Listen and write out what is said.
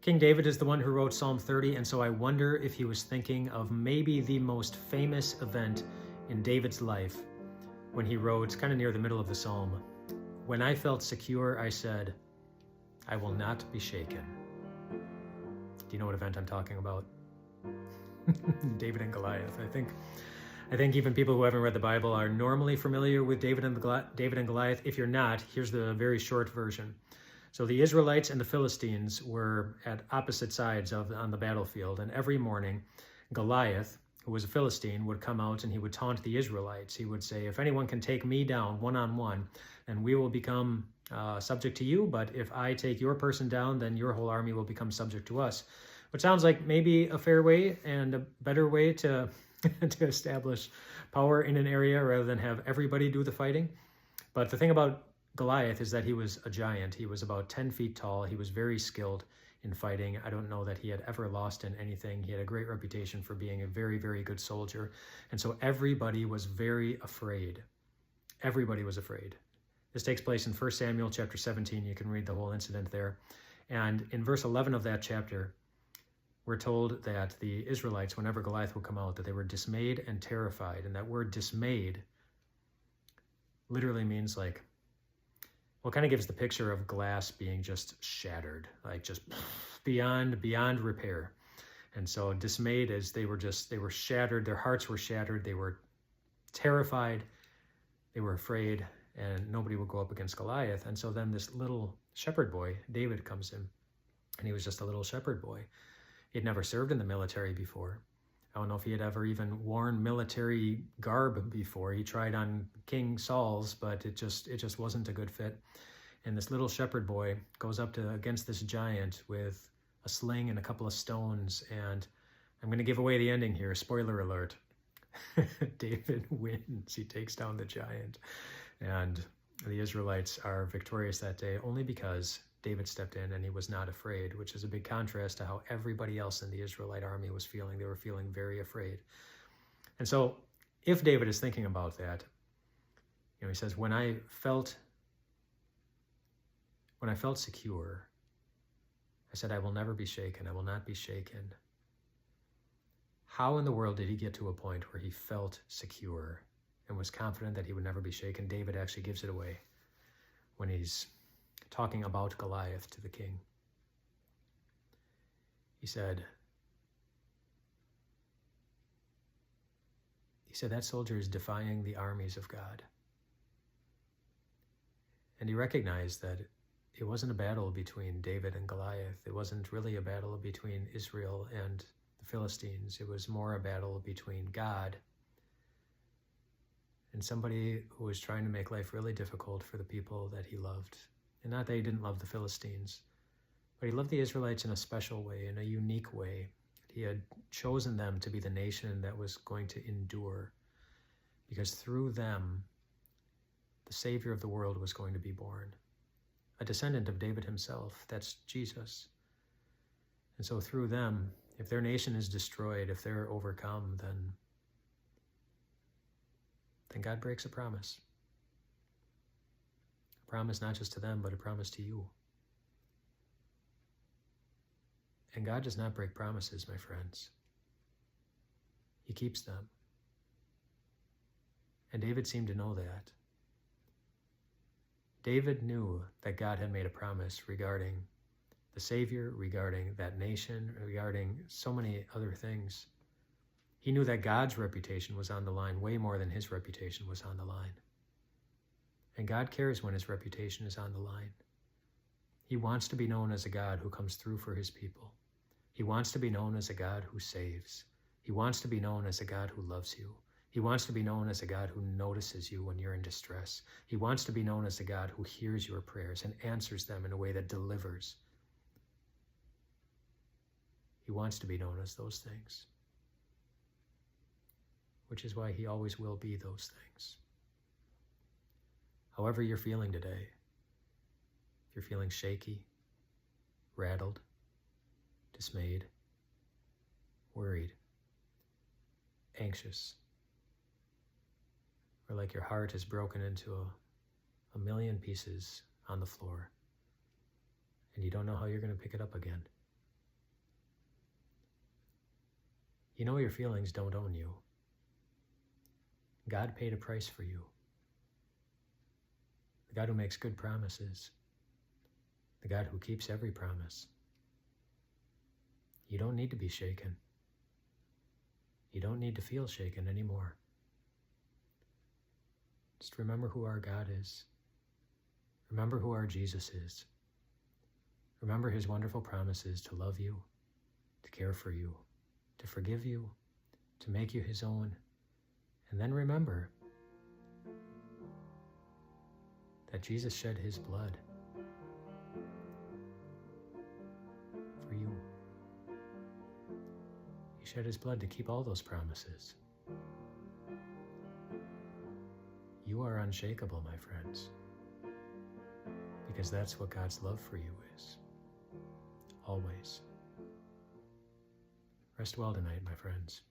King David is the one who wrote Psalm 30, and so I wonder if he was thinking of maybe the most famous event in David's life when he wrote, kind of near the middle of the psalm, "When I felt secure, I said, I will not be shaken." Do you know what event I'm talking about? David and Goliath. I think even people who haven't read the Bible are normally familiar with David and Goliath. If you're not, here's the very short version. So the Israelites and the Philistines were at opposite sides on the battlefield, and every morning Goliath, who was a Philistine, would come out and he would taunt the Israelites. He would say, "If anyone can take me down one-on-one, then we will become subject to you, but if I take your person down, then your whole army will become subject to us." Which sounds like maybe a fair way and a better way to to establish power in an area rather than have everybody do the fighting. But the thing about Goliath is that he was a giant. He was about 10 feet tall. He was very skilled in fighting. I don't know that he had ever lost in anything. He had a great reputation for being a very, very good soldier. And so everybody was very afraid. Everybody was afraid. This takes place in 1 Samuel chapter 17. You can read the whole incident there. And in verse 11 of that chapter, we're told that the Israelites, whenever Goliath would come out, that they were dismayed and terrified. And that word dismayed literally means like, well, it kind of gives the picture of glass being just shattered, like just beyond repair. And so dismayed as they were shattered, their hearts were shattered, they were terrified, they were afraid, and nobody would go up against Goliath. And so then this little shepherd boy, David, comes in, and he was just a little shepherd boy. He'd never served in the military before. I don't know if he had ever even worn military garb before. He tried on King Saul's, but it just wasn't a good fit. And this little shepherd boy goes up against this giant with a sling and a couple of stones. And I'm going to give away the ending here. Spoiler alert. David wins. He takes down the giant. And the Israelites are victorious that day only because David stepped in and he was not afraid, which is a big contrast to how everybody else in the Israelite army was feeling. They were feeling very afraid. And so if David is thinking about that, he says, when I felt secure, I said, I will never be shaken. I will not be shaken. How in the world did he get to a point where he felt secure and was confident that he would never be shaken? David actually gives it away when he's talking about Goliath to the king. He said, that soldier is defying the armies of God. And he recognized that it wasn't a battle between David and Goliath. It wasn't really a battle between Israel and the Philistines. It was more a battle between God and somebody who was trying to make life really difficult for the people that he loved. And not that he didn't love the Philistines, but he loved the Israelites in a special way, in a unique way. He had chosen them to be the nation that was going to endure, because through them, the Savior of the world was going to be born, a descendant of David himself. That's Jesus. And so through them, if their nation is destroyed, if they're overcome, then God breaks a promise. A promise not just to them, but a promise to you. And God does not break promises, my friends. He keeps them. And David seemed to know that. David knew that God had made a promise regarding the Savior, regarding that nation, regarding so many other things. He knew that God's reputation was on the line way more than his reputation was on the line. And God cares when his reputation is on the line. He wants to be known as a God who comes through for his people. He wants to be known as a God who saves. He wants to be known as a God who loves you. He wants to be known as a God who notices you when you're in distress. He wants to be known as a God who hears your prayers and answers them in a way that delivers. He wants to be known as those things, which is why he always will be those things. However you're feeling today, if you're feeling shaky, rattled, dismayed, worried, anxious, or like your heart is broken into a million pieces on the floor, and you don't know how you're going to pick it up again, You know your feelings don't own you. God paid a price for you. The God who makes good promises. The God who keeps every promise. You don't need to be shaken. You don't need to feel shaken anymore. Just remember who our God is. Remember who our Jesus is. Remember his wonderful promises to love you, to care for you, to forgive you, to make you his own. And then remember that Jesus shed his blood for you. He shed his blood to keep all those promises. You are unshakable, my friends, because that's what God's love for you is. Always. Rest well tonight, my friends.